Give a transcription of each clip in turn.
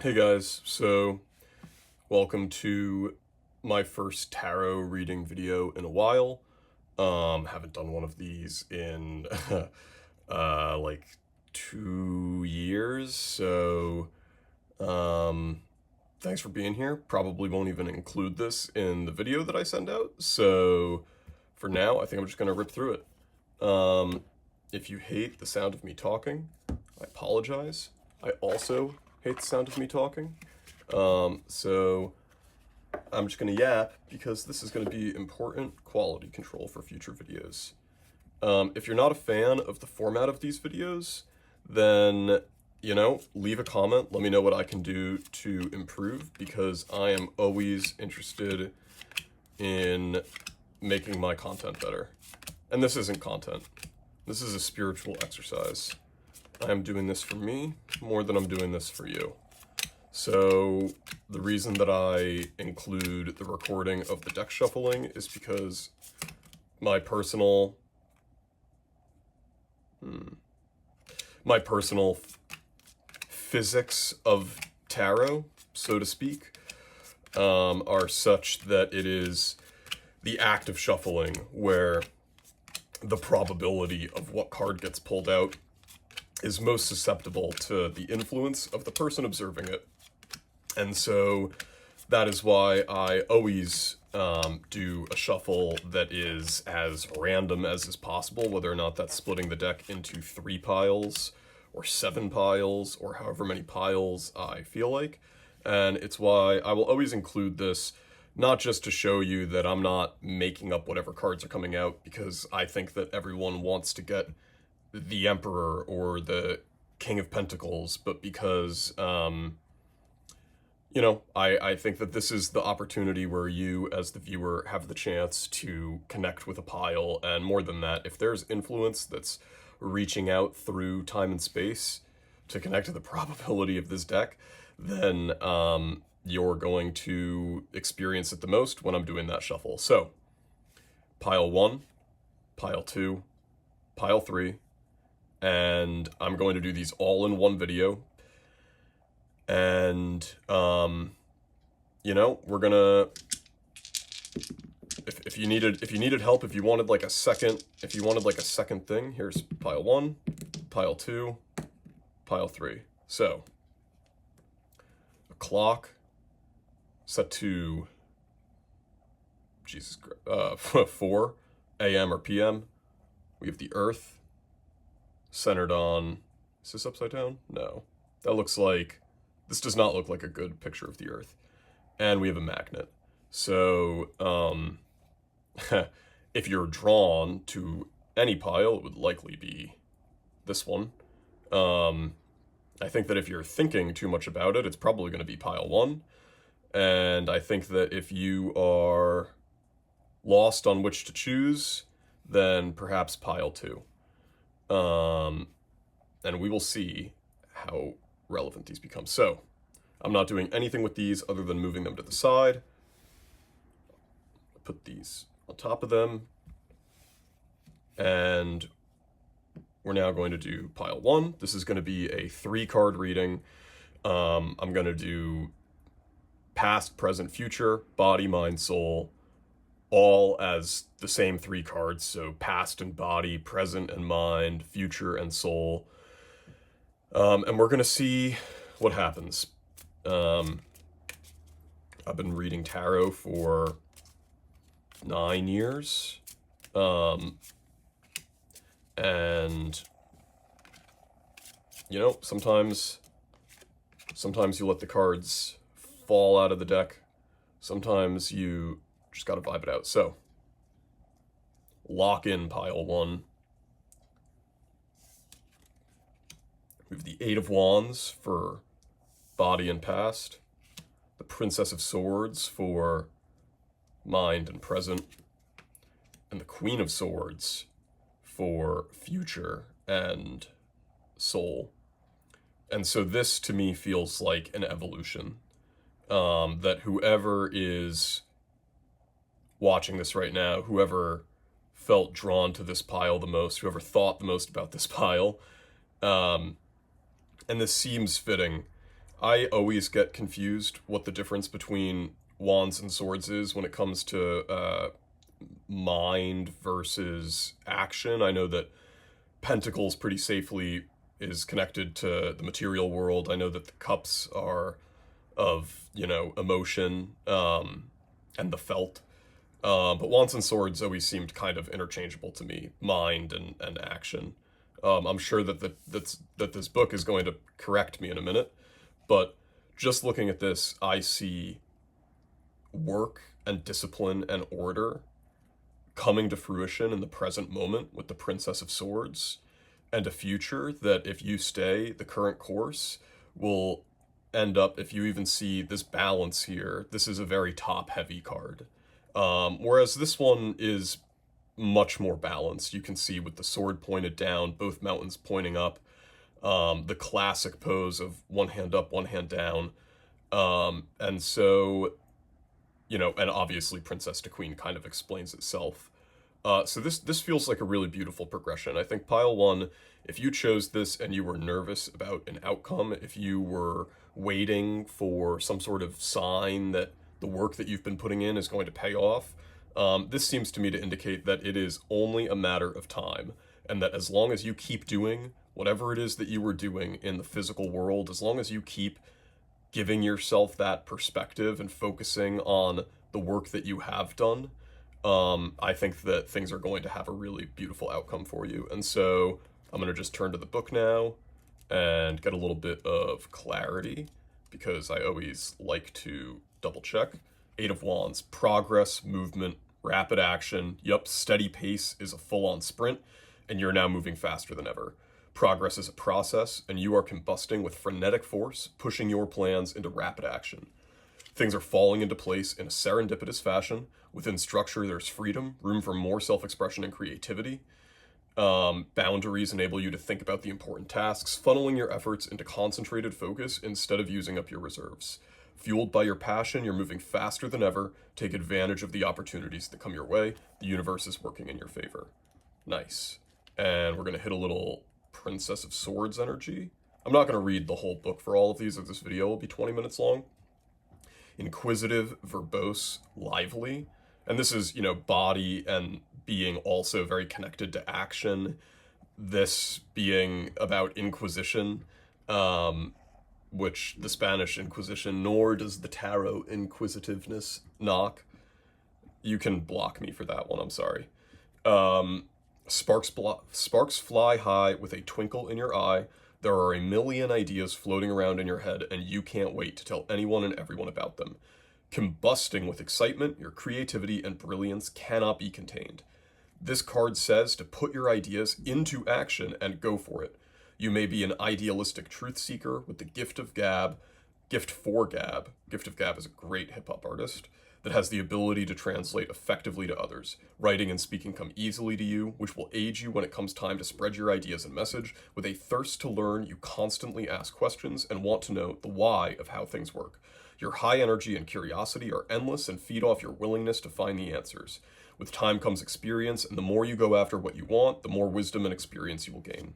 Hey guys, so welcome to my first tarot reading video in a while. Haven't done one of these in like 2 years, so thanks for being here. Probably won't even include this in the video that I send out, so for now I think I'm just gonna rip through it. If you hate the sound of me talking, I apologize. I also hate the sound of me talking. So I'm just gonna yap because this is gonna be important quality control for future videos. If you're not a fan of the format of these videos, then, leave a comment. Let me know what I can do to improve, because I am always interested in making my content better. And this isn't content. This is a spiritual exercise. I am doing this for me more than I'm doing this for you. So the reason that I include the recording of the deck shuffling is because my personal physics of tarot, so to speak, are such that it is the act of shuffling where the probability of what card gets pulled out is most susceptible to the influence of the person observing it. And so that is why I always do a shuffle that is as random as is possible, whether or not that's splitting the deck into 3 piles or 7 piles or however many piles I feel like. And it's why I will always include this, not just to show you that I'm not making up whatever cards are coming out, because I think that everyone wants to get the Emperor or the King of Pentacles, but because, I think that this is the opportunity where you, as the viewer, have the chance to connect with a pile. And more than that, if there's influence that's reaching out through time and space to connect to the probability of this deck, then you're going to experience it the most when I'm doing that shuffle. So, pile 1, pile 2, pile 3, and I'm going to do these all in one video. And we're gonna, if you needed help, if you wanted like a second thing, here's pile 1, pile 2, pile 3. So a clock set to 4 a.m. or p.m. We have the earth centered on, is this upside down? No, this does not look like a good picture of the earth. And we have a magnet. So if you're drawn to any pile, it would likely be this one. I think that if you're thinking too much about it, it's probably going to be pile 1. And I think that if you are lost on which to choose, then perhaps pile 2. And we will see how relevant these become. So I'm not doing anything with these other than moving them to the side. Put these on top of them. And we're now going to do pile 1. This is going to be a 3-card reading. I'm going to do past, present, future, body, mind, soul, all as the same 3 cards. So past and body, present and mind, future and soul. And we're going to see what happens. I've been reading tarot for 9 years. And, sometimes you let the cards fall out of the deck. Sometimes you just got to vibe it out. So, lock in pile 1. We have the 8 of Wands for body and past, the Princess of Swords for mind and present, and the Queen of Swords for future and soul. And so this, to me, feels like an evolution. That whoever is watching this right now, whoever felt drawn to this pile the most, whoever thought the most about this pile, and this seems fitting, I always get confused what the difference between wands and swords is when it comes to mind versus action. I know that pentacles pretty safely is connected to the material world. I know that the cups are of, emotion, and the felt. But wands and swords always seemed kind of interchangeable to me, mind and action. I'm sure that this book is going to correct me in a minute, but just looking at this, I see work and discipline and order coming to fruition in the present moment with the Princess of Swords, and a future that, if you stay the current course, will end up, if you even see this balance here, this is a very top-heavy card. Whereas this one is much more balanced. You can see with the sword pointed down, both mountains pointing up, the classic pose of one hand up, one hand down. And so, and obviously Princess to Queen kind of explains itself. So this feels like a really beautiful progression. I think pile one, if you chose this and you were nervous about an outcome, if you were waiting for some sort of sign that the work that you've been putting in is going to pay off, this seems to me to indicate that it is only a matter of time, and that as long as you keep doing whatever it is that you were doing in the physical world, as long as you keep giving yourself that perspective and focusing on the work that you have done, I think that things are going to have a really beautiful outcome for you. And so I'm going to just turn to the book now and get a little bit of clarity, because I always like to double check. Eight of Wands, progress, movement, rapid action. Yup, steady pace is a full-on sprint, and you're now moving faster than ever. Progress is a process, and you are combusting with frenetic force, pushing your plans into rapid action. Things are falling into place in a serendipitous fashion. Within structure, there's freedom, room for more self-expression and creativity. Boundaries enable you to think about the important tasks, funneling your efforts into concentrated focus instead of using up your reserves. Fueled by your passion, you're moving faster than ever. Take advantage of the opportunities that come your way. The universe is working in your favor. Nice. And we're going to hit a little Princess of Swords energy. I'm not going to read the whole book for all of these, as this video will be 20 minutes long. Inquisitive, verbose, lively. And this is, body and being also very connected to action. This being about Inquisition, which the Spanish Inquisition, nor does the tarot inquisitiveness knock. You can block me for that one, I'm sorry. Sparks fly high with a twinkle in your eye. There are a million ideas floating around in your head, and you can't wait to tell anyone and everyone about them. Combusting with excitement, your creativity and brilliance cannot be contained. This card says to put your ideas into action and go for it. You may be an idealistic truth seeker with the gift of gab, gift for gab. Gift of Gab is a great hip-hop artist that has the ability to translate effectively to others. Writing and speaking come easily to you, which will aid you when it comes time to spread your ideas and message. With a thirst to learn, you constantly ask questions and want to know the why of how things work. Your high energy and curiosity are endless and feed off your willingness to find the answers. With time comes experience, and the more you go after what you want, the more wisdom and experience you will gain.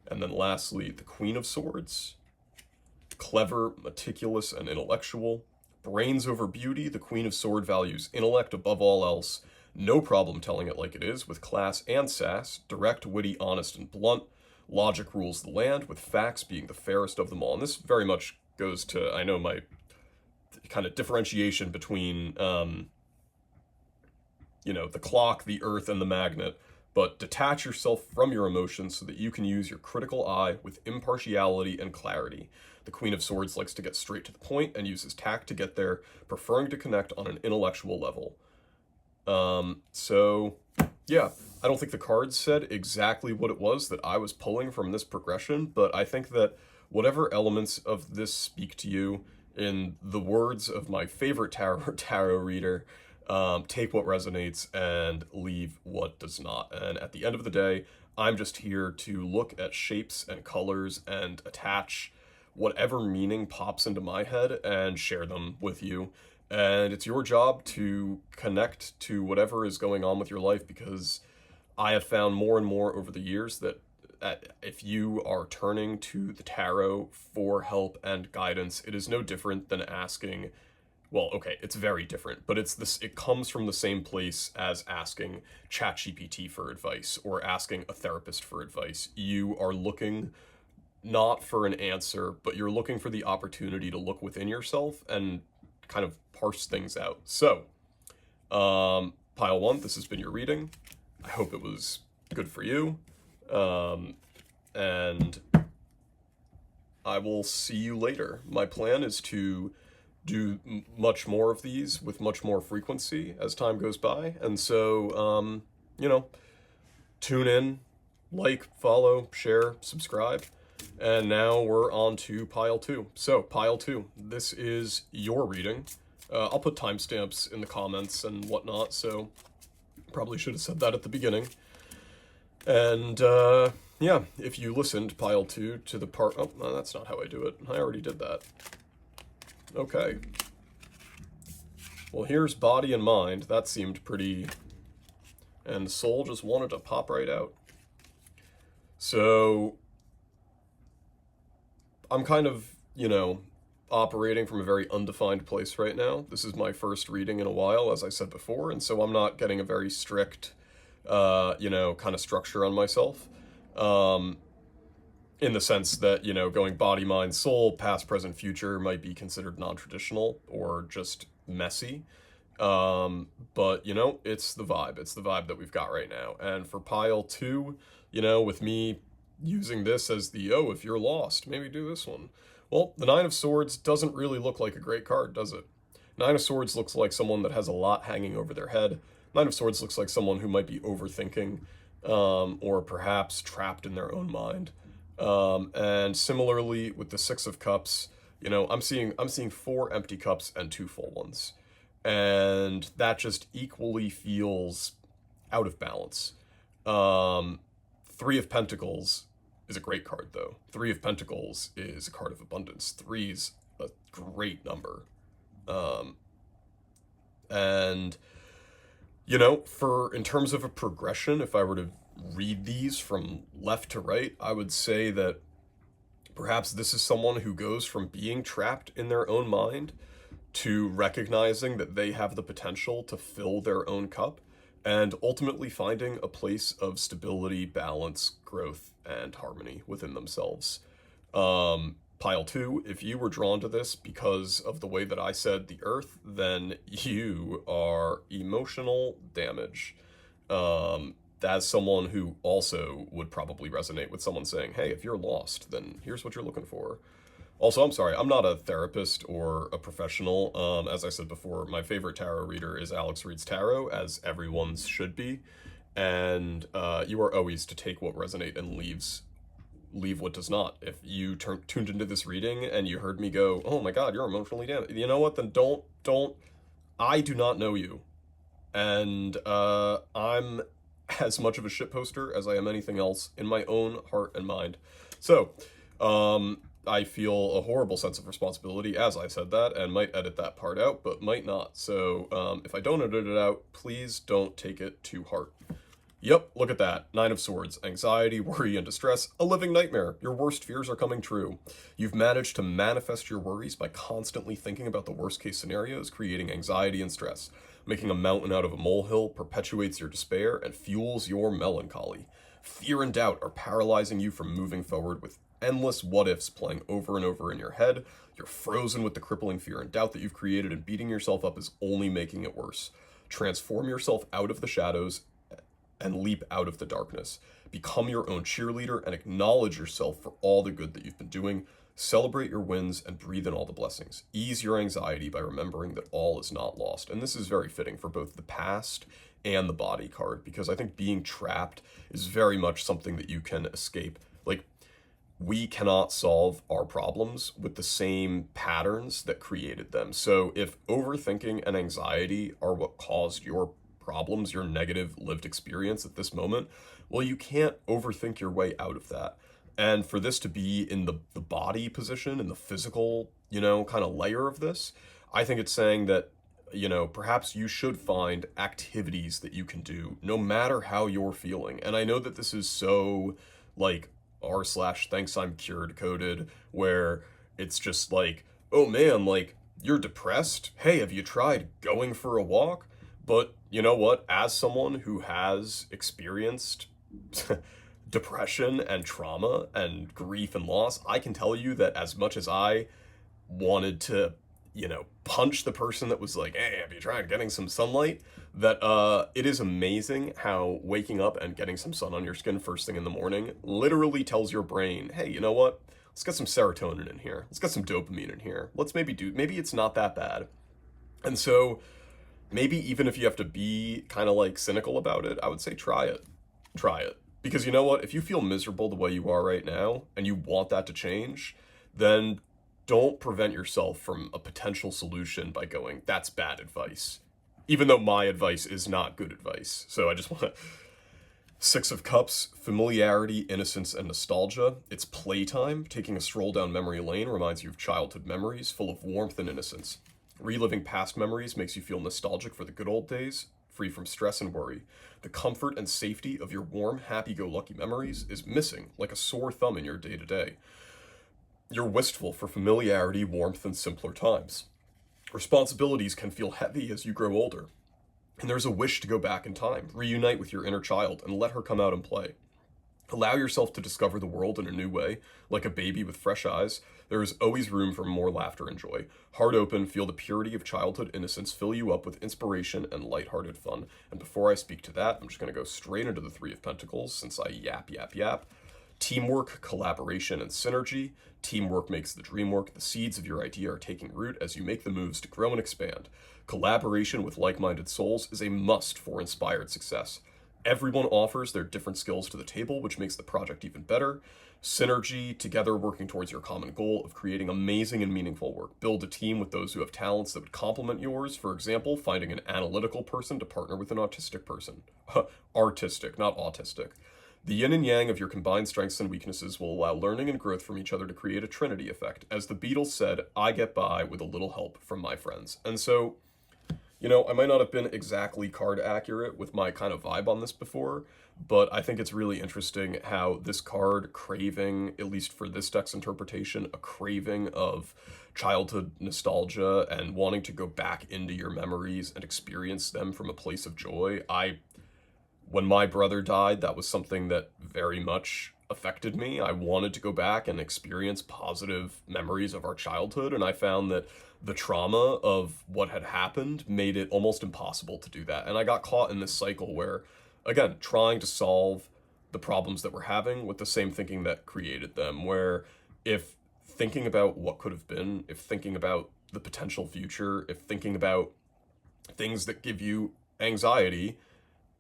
And then lastly, the Queen of Swords. Clever, meticulous, and intellectual. Brains over beauty, the Queen of Swords values intellect above all else. No problem telling it like it is, with class and sass. Direct, witty, honest, and blunt. Logic rules the land, with facts being the fairest of them all. And this very much goes to, I know, my kind of differentiation between, the clock, the earth, and the magnet. But detach yourself from your emotions so that you can use your critical eye with impartiality and clarity. The Queen of Swords likes to get straight to the point and uses tact to get there, preferring to connect on an intellectual level. So, yeah, I don't think the cards said exactly what it was that I was pulling from this progression, but I think that whatever elements of this speak to you, in the words of my favorite tarot reader, take what resonates and leave what does not. And at the end of the day, I'm just here to look at shapes and colors and attach whatever meaning pops into my head and share them with you. And it's your job to connect to whatever is going on with your life, because I have found more and more over the years that if you are turning to the tarot for help and guidance, it is no different than asking, well, okay, it's very different, but it comes from the same place as asking ChatGPT for advice or asking a therapist for advice. You are looking not for an answer, but you're looking for the opportunity to look within yourself and kind of parse things out. So, pile one, this has been your reading. I hope it was good for you. And I will see you later. My plan is to do much more of these with much more frequency as time goes by. And so, tune in, like, follow, share, subscribe. And now we're on to pile two. So, pile two, this is your reading. I'll put timestamps in the comments and whatnot, so probably should have said that at the beginning. And, yeah, if you listened, pile two, to the part... Oh, no, that's not how I do it. I already did that. Okay. Well, here's body and mind. That seemed pretty... And soul just wanted to pop right out. So... I'm kind of, operating from a very undefined place right now. This is my first reading in a while, as I said before, and so I'm not getting a very strict, kind of structure on myself. In the sense that, going body, mind, soul, past, present, future might be considered non-traditional or just messy. But, it's the vibe. It's the vibe that we've got right now. And for pile two, with me using this as the, if you're lost, maybe do this one. Well, the Nine of Swords doesn't really look like a great card, does it? Nine of Swords looks like someone that has a lot hanging over their head. Nine of Swords looks like someone who might be overthinking, or perhaps trapped in their own mind. And similarly with the Six of Cups, I'm seeing 4 empty cups and 2 full ones. And that just equally feels out of balance. Three of Pentacles is a great card, though. Three of Pentacles is a card of abundance. 3's a great number. And, in terms of a progression, if I were to read these from left to right, I would say that perhaps this is someone who goes from being trapped in their own mind to recognizing that they have the potential to fill their own cup, and ultimately finding a place of stability, balance, growth, and harmony within themselves. Pile two, if you were drawn to this because of the way that I said the earth, then you are emotional damage. As someone who also would probably resonate with someone saying, hey, if you're lost, then here's what you're looking for. Also, I'm sorry, I'm not a therapist or a professional. As I said before, my favorite tarot reader is Alex Reads Tarot, as everyone's should be. And you are always to take what resonates and leave what does not. If you tuned into this reading and you heard me go, oh my God, you're emotionally damaged, you know what, then don't, I do not know you. And I'm as much of a shitposter as I am anything else in my own heart and mind. So, I feel a horrible sense of responsibility as I said that, and might edit that part out, but might not. So if I don't edit it out, please don't take it to heart. Yep, look at that. Nine of Swords. Anxiety, worry, and distress. A living nightmare. Your worst fears are coming true. You've managed to manifest your worries by constantly thinking about the worst case scenarios, creating anxiety and stress. Making a mountain out of a molehill perpetuates your despair and fuels your melancholy. Fear and doubt are paralyzing you from moving forward with endless what-ifs playing over and over in your head. You're frozen with the crippling fear and doubt that you've created, and beating yourself up is only making it worse. Transform yourself out of the shadows and leap out of the darkness. Become your own cheerleader and acknowledge yourself for all the good that you've been doing. Celebrate your wins and breathe in all the blessings. Ease your anxiety by remembering that all is not lost. And this is very fitting for both the past and the body card, because I think being trapped is very much something that you can escape. Like, we cannot solve our problems with the same patterns that created them. So if overthinking and anxiety are what caused your problems, your negative lived experience at this moment, well, you can't overthink your way out of that. And for this to be in the body position, in the physical, kind of layer of this, I think it's saying that, perhaps you should find activities that you can do no matter how you're feeling. And I know that this is so like r/thinks I'm cured coded, where it's just like, oh man, like, you're depressed? Hey, have you tried going for a walk? But you know what? As someone who has experienced depression and trauma and grief and loss, I can tell you that as much as I wanted to, punch the person that was like, hey, have you tried getting some sunlight? That it is amazing how waking up and getting some sun on your skin first thing in the morning literally tells your brain, hey, you know what? Let's get some serotonin in here. Let's get some dopamine in here. Let's maybe it's not that bad. And so maybe even if you have to be kind of like cynical about it, I would say try it. Try it. Because you know what? If you feel miserable the way you are right now and you want that to change, then don't prevent yourself from a potential solution by going, that's bad advice. Even though my advice is not good advice. So I just want to... Six of Cups, familiarity, innocence, and nostalgia. It's playtime. Taking a stroll down memory lane reminds you of childhood memories full of warmth and innocence. Reliving past memories makes you feel nostalgic for the good old days, free from stress and worry. The comfort and safety of your warm, happy-go-lucky memories is missing like a sore thumb in your day-to-day. You're wistful for familiarity, warmth, and simpler times. Responsibilities can feel heavy as you grow older. And there's a wish to go back in time, reunite with your inner child, and let her come out and play. Allow yourself to discover the world in a new way, like a baby with fresh eyes. There is always room for more laughter and joy. Heart open, feel the purity of childhood innocence fill you up with inspiration and lighthearted fun. And before I speak to that, I'm just going to go straight into the Three of Pentacles, since I yap. Teamwork, collaboration, and synergy. Teamwork makes the dream work. The seeds of your idea are taking root as you make the moves to grow and expand. Collaboration with like-minded souls is a must for inspired success. Everyone offers their different skills to the table, which makes the project even better. Synergy, together working towards your common goal of creating amazing and meaningful work. Build a team with those who have talents that would complement yours. For example, finding an analytical person to partner with an autistic person. Artistic, not autistic. The yin and yang of your combined strengths and weaknesses will allow learning and growth from each other to create a trinity effect. As the Beatles said, I get by with a little help from my friends. And so, I might not have been exactly card accurate with my kind of vibe on this before, but I think it's really interesting how this card craving, at least for this deck's interpretation, a craving of childhood nostalgia and wanting to go back into your memories and experience them from a place of joy. When my brother died, that was something that very much affected me. I wanted to go back and experience positive memories of our childhood, and I found that the trauma of what had happened made it almost impossible to do that. And I got caught in this cycle where, again, trying to solve the problems that we're having with the same thinking that created them, where if thinking about what could have been, if thinking about the potential future, if thinking about things that give you anxiety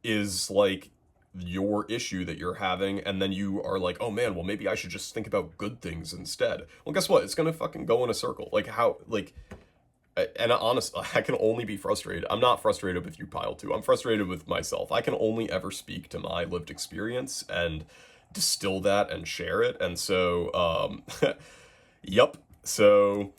is like your issue that you're having, and then you are like, oh man, well maybe I should just think about good things instead. Well, guess what? It's gonna fucking go in a circle. And honestly, I can only be frustrated. I'm not frustrated with you, Pile 2. I'm frustrated with myself. I can only ever speak to my lived experience and distill that and share it. And so, yep. So,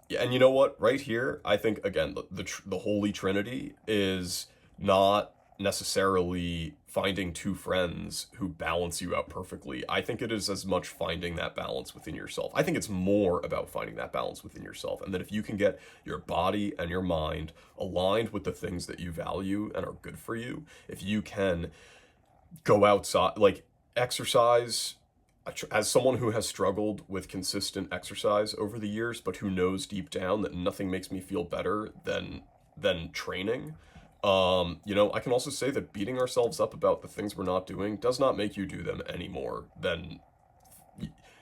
yeah, and you know what? Right here, I think, again, the Holy Trinity is not necessarily finding two friends who balance you out perfectly. I think it is as much finding that balance within yourself. I think it's more about finding that balance within yourself. And that if you can get your body and your mind aligned with the things that you value and are good for you, if you can go outside, like exercise, as someone who has struggled with consistent exercise over the years, but who knows deep down that nothing makes me feel better than training, I can also say that beating ourselves up about the things we're not doing does not make you do them any more than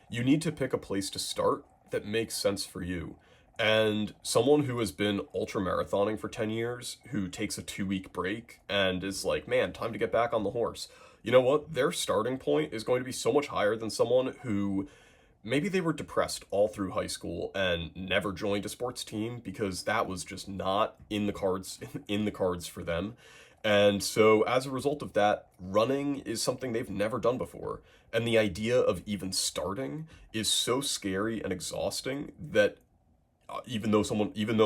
you need to pick a place to start that makes sense for you. And someone who has been ultra marathoning for 10 years, who takes a 2-week break and is like, man, time to get back on the horse. You know what? Their starting point is going to be so much higher than someone who maybe they were depressed all through high school and never joined a sports team because that was just not in the cards for them. And so as a result of that, running is something they've never done before. And the idea of even starting is so scary and exhausting that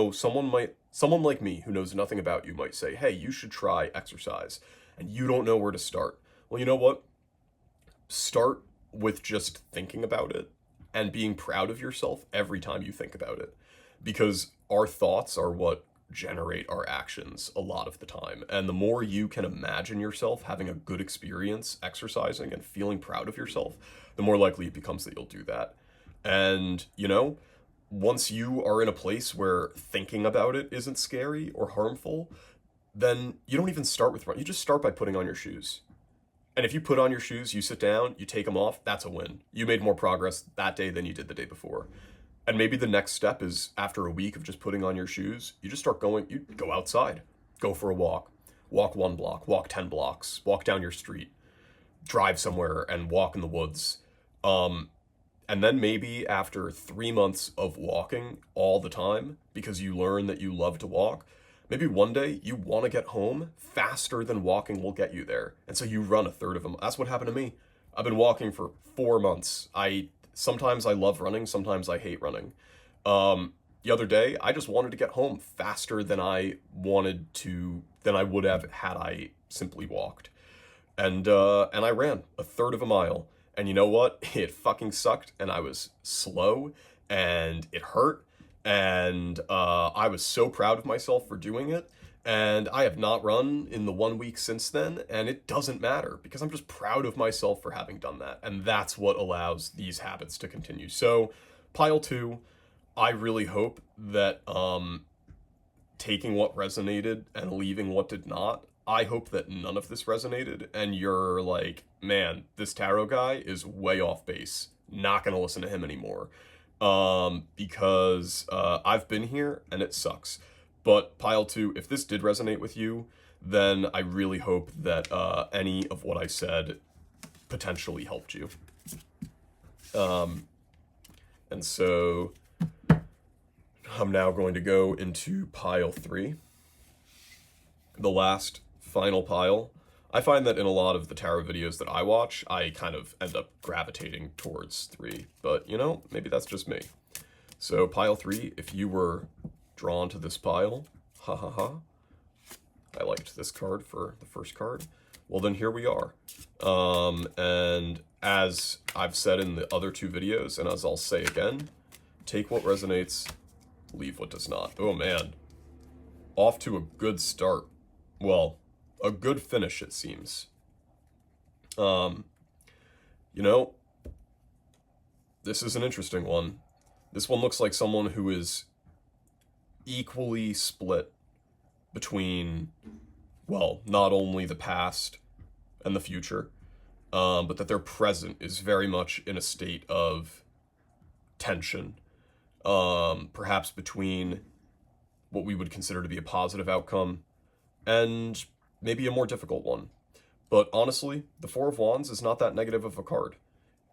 someone like me who knows nothing about you might say, hey, you should try exercise, and you don't know where to start. Well, you know what? Start with just thinking about it and being proud of yourself every time you think about it. Because our thoughts are what generate our actions a lot of the time. And the more you can imagine yourself having a good experience exercising and feeling proud of yourself, the more likely it becomes that you'll do that. And, you know, once you are in a place where thinking about it isn't scary or harmful, then you don't even start with run. You just start by putting on your shoes. And if you put on your shoes, you sit down, you take them off, that's a win. You made more progress that day than you did the day before. And maybe the next step is, after a week of just putting on your shoes, you just start going, you go outside, go for a walk 1 block, walk 10 blocks, walk down your street, drive somewhere and walk in the woods. And then maybe after 3 months of walking all the time, because you learn that you love to walk, maybe one day you want to get home faster than walking will get you there. And so you run a third of them. That's what happened to me. I've been walking for 4 months. Sometimes I love running, sometimes I hate running. The other day, I just wanted to get home faster than I would have had I simply walked. And I ran a third of a mile. And you know what? It fucking sucked, and I was slow, and it hurt, and I was so proud of myself for doing it. And I have not run in the 1 week since then, and it doesn't matter because I'm just proud of myself for having done that. And that's what allows these habits to continue. So, pile 2, I really hope that taking what resonated and leaving what did not, I hope that none of this resonated and you're like, man, this tarot guy is way off base. Not going to listen to him anymore. Because I've been here and it sucks. But pile 2, if this did resonate with you, then I really hope that any of what I said potentially helped you. And so I'm now going to go into pile 3, the last final pile. I find that in a lot of the tarot videos that I watch, I kind of end up gravitating towards 3, but you know, maybe that's just me. So pile 3, if you were drawn to this pile, ha ha ha, I liked this card for the first card, well then here we are. And as I've said in the other 2 videos, and as I'll say again, take what resonates, leave what does not. Oh man, off to a good start. Well, a good finish, it seems. You know, this is an interesting one. This one looks like someone who is equally split between, well, not only the past and the future, but that their present is very much in a state of tension, perhaps between what we would consider to be a positive outcome and maybe a more difficult one. But honestly, the 4 of Wands is not that negative of a card.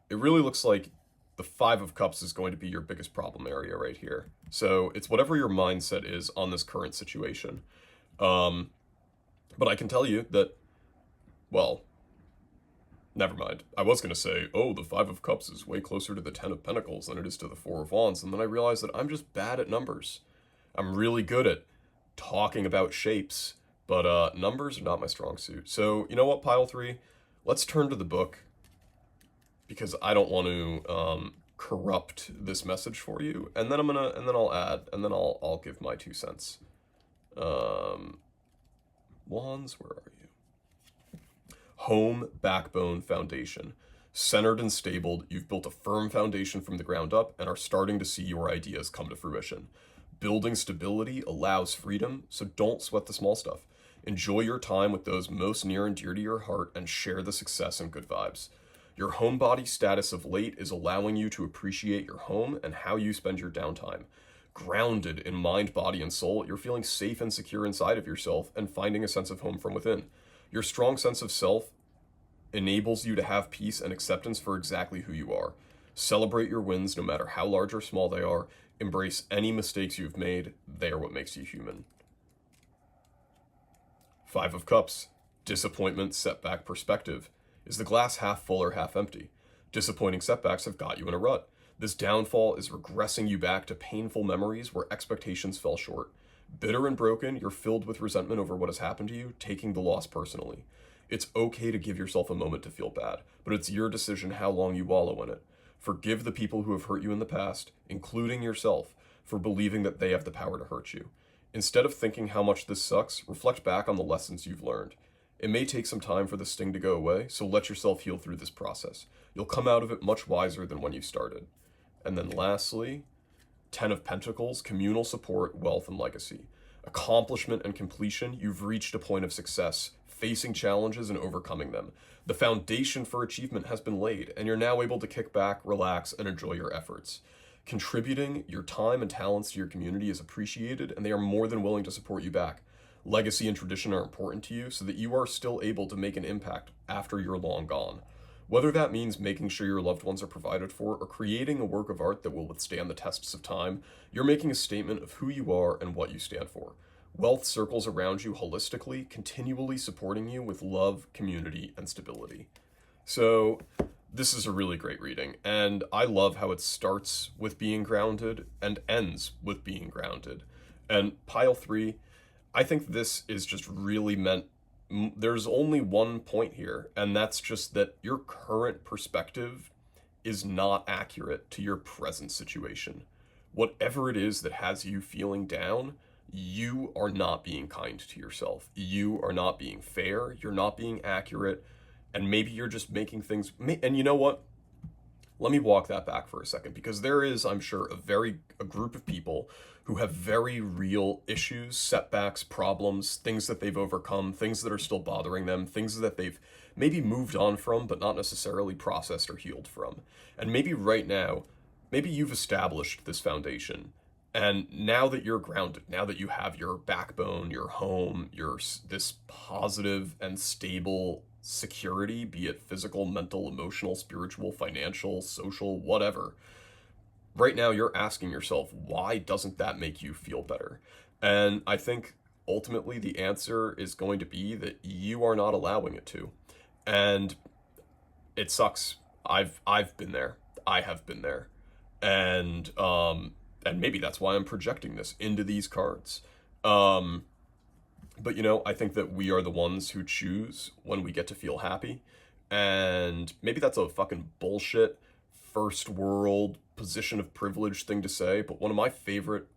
It really looks like the 5 of Cups is going to be your biggest problem area right here. So it's whatever your mindset is on this current situation. But I can tell you that, well, never mind. I was going to say, oh, the 5 of Cups is way closer to the 10 of Pentacles than it is to the 4 of Wands. And then I realized that I'm just bad at numbers. I'm really good at talking about shapes, but numbers are not my strong suit. So, you know what, pile 3? Let's turn to the book, because I don't want to corrupt this message for you. And then I'll add, and then I'll give my 2 cents. Wands, where are you? Home, backbone, foundation. Centered and stabled, you've built a firm foundation from the ground up and are starting to see your ideas come to fruition. Building stability allows freedom, so don't sweat the small stuff. Enjoy your time with those most near and dear to your heart and share the success and good vibes. Your homebody status of late is allowing you to appreciate your home and how you spend your downtime. Grounded in mind, body, and soul, you're feeling safe and secure inside of yourself and finding a sense of home from within. Your strong sense of self enables you to have peace and acceptance for exactly who you are. Celebrate your wins no matter how large or small they are. Embrace any mistakes you've made. They are what makes you human. 5 of Cups. Disappointment, setback, perspective. Is the glass half full or half empty? Disappointing setbacks have got you in a rut. This downfall is regressing you back to painful memories where expectations fell short. Bitter and broken, you're filled with resentment over what has happened to you, taking the loss personally. It's okay to give yourself a moment to feel bad, but it's your decision how long you wallow in it. Forgive the people who have hurt you in the past, including yourself, for believing that they have the power to hurt you. Instead of thinking how much this sucks, reflect back on the lessons you've learned. It may take some time for the sting to go away, so let yourself heal through this process. You'll come out of it much wiser than when you started. And then lastly, Ten of Pentacles, communal support, wealth, and legacy. Accomplishment and completion, you've reached a point of success, facing challenges and overcoming them. The foundation for achievement has been laid, and you're now able to kick back, relax, and enjoy your efforts. Contributing your time and talents to your community is appreciated, and they are more than willing to support you back. Legacy and tradition are important to you so that you are still able to make an impact after you're long gone. Whether that means making sure your loved ones are provided for or creating a work of art that will withstand the tests of time, you're making a statement of who you are and what you stand for. Wealth circles around you holistically, continually supporting you with love, community, and stability. So this is a really great reading, and I love how it starts with being grounded and ends with being grounded. And pile 3, I think this is just really meant, there's only one point here, and that's just that your current perspective is not accurate to your present situation. Whatever it is that has you feeling down, you are not being kind to yourself. You are not being fair. You're not being accurate. And maybe you're just making things, and you know what? Let me walk that back for a second, because there is, I'm sure, a group of people who have very real issues, setbacks, problems, things that they've overcome, things that are still bothering them, things that they've maybe moved on from, but not necessarily processed or healed from. And maybe right now, maybe you've established this foundation. And now that you're grounded, now that you have your backbone, your home, this positive and stable security, be it physical, mental, emotional, spiritual, financial, social, whatever, right now you're asking yourself, why doesn't that make you feel better? And I think ultimately the answer is going to be that you are not allowing it to. And it sucks. I've been there. I have been there. And maybe that's why I'm projecting this into these cards. But, you know, I think that we are the ones who choose when we get to feel happy. And maybe that's a fucking bullshit first world position of privilege thing to say, but one of my favorite,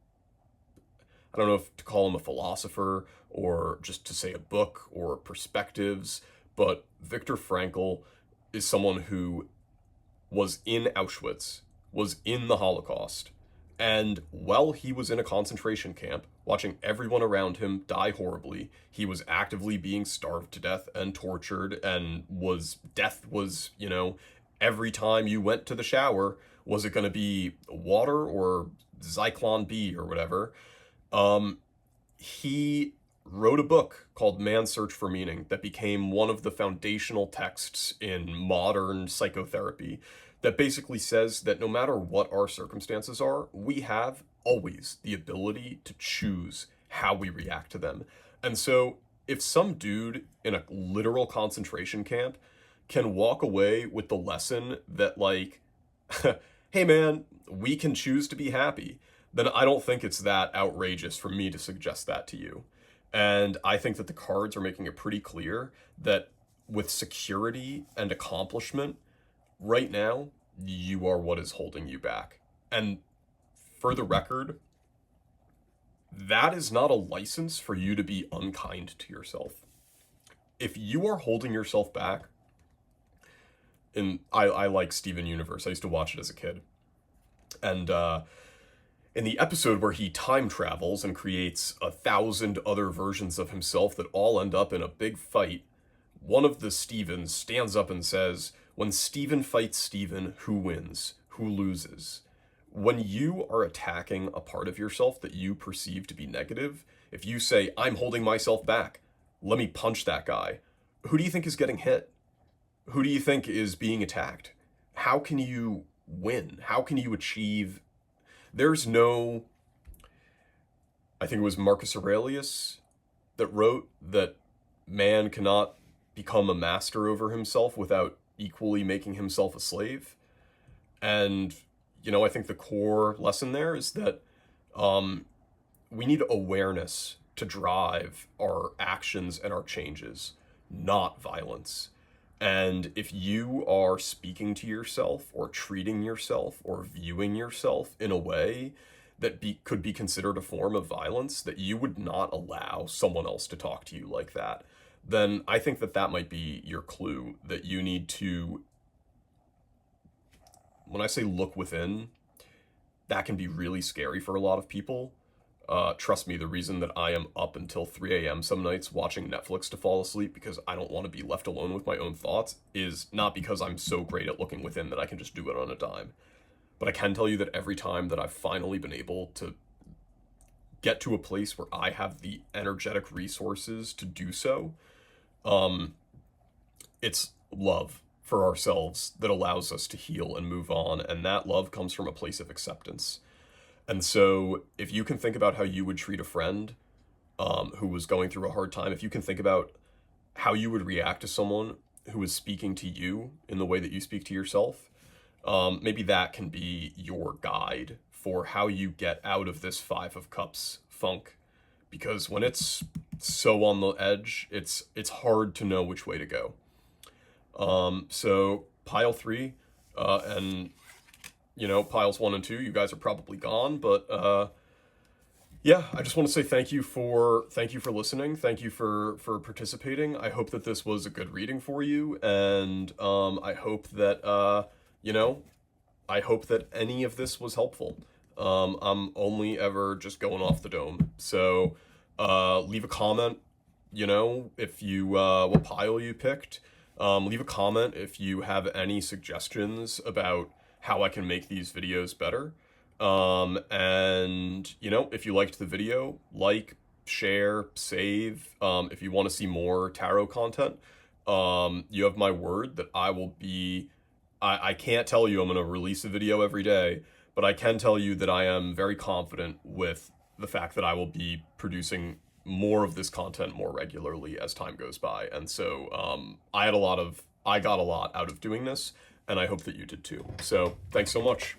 I don't know if to call him a philosopher or just to say a book or perspectives, but Viktor Frankl is someone who was in Auschwitz, was in the Holocaust, and while he was in a concentration camp, watching everyone around him die horribly, he was actively being starved to death and tortured, and death was, you know, every time you went to the shower, was it going to be water or Zyklon B or whatever? He wrote a book called Man's Search for Meaning that became one of the foundational texts in modern psychotherapy, that basically says that no matter what our circumstances are, we have always the ability to choose how we react to them. And so if some dude in a literal concentration camp can walk away with the lesson that, like, hey man, we can choose to be happy, then I don't think it's that outrageous for me to suggest that to you. And I think that the cards are making it pretty clear that with security and accomplishment, right now, you are what is holding you back. And for the record, that is not a license for you to be unkind to yourself. If you are holding yourself back, and I like Steven Universe, I used to watch it as a kid. And in the episode where he time travels and creates 1,000 other versions of himself that all end up in a big fight, one of the Stevens stands up and says, when Steven fights Steven, who wins? Who loses? When you are attacking a part of yourself that you perceive to be negative, if you say, I'm holding myself back, let me punch that guy, who do you think is getting hit? Who do you think is being attacked? How can you win? How can you achieve? There's no, I think it was Marcus Aurelius that wrote that man cannot become a master over himself without equally making himself a slave. And, you know, I think the core lesson there is that we need awareness to drive our actions and our changes. not violence. And if you are speaking to yourself or treating yourself or viewing yourself in a way that could be considered a form of violence, that you would not allow someone else to talk to you like that, then I think that that might be your clue, that you need to, when I say look within, that can be really scary for a lot of people. Trust me, the reason that I am up until 3 a.m. some nights watching Netflix to fall asleep because I don't want to be left alone with my own thoughts is not because I'm so great at looking within that I can just do it on a dime. But I can tell you that every time that I've finally been able to get to a place where I have the energetic resources to do so, it's love for ourselves that allows us to heal and move on. And that love comes from a place of acceptance. And so if you can think about how you would treat a friend who was going through a hard time, if you can think about how you would react to someone who is speaking to you in the way that you speak to yourself, maybe that can be your guide for how you get out of this Five of Cups funk. Because when it's so on the edge, it's hard to know which way to go. So pile 3, and piles 1 and 2, you guys are probably gone, but yeah, I just want to say thank you for listening. Thank you for participating. I hope that this was a good reading for you, and I hope that I hope that any of this was helpful. I'm only ever just going off the dome. So leave a comment, if you what pile you picked. Leave a comment if you have any suggestions about how I can make these videos better. And if you liked the video, like, share, save. If you want to see more tarot content, you have my word that I will be, I can't tell you I'm going to release a video every day, but I can tell you that I am very confident with the fact that I will be producing more of this content more regularly as time goes by. And so I got a lot out of doing this, and I hope that you did too. So thanks so much.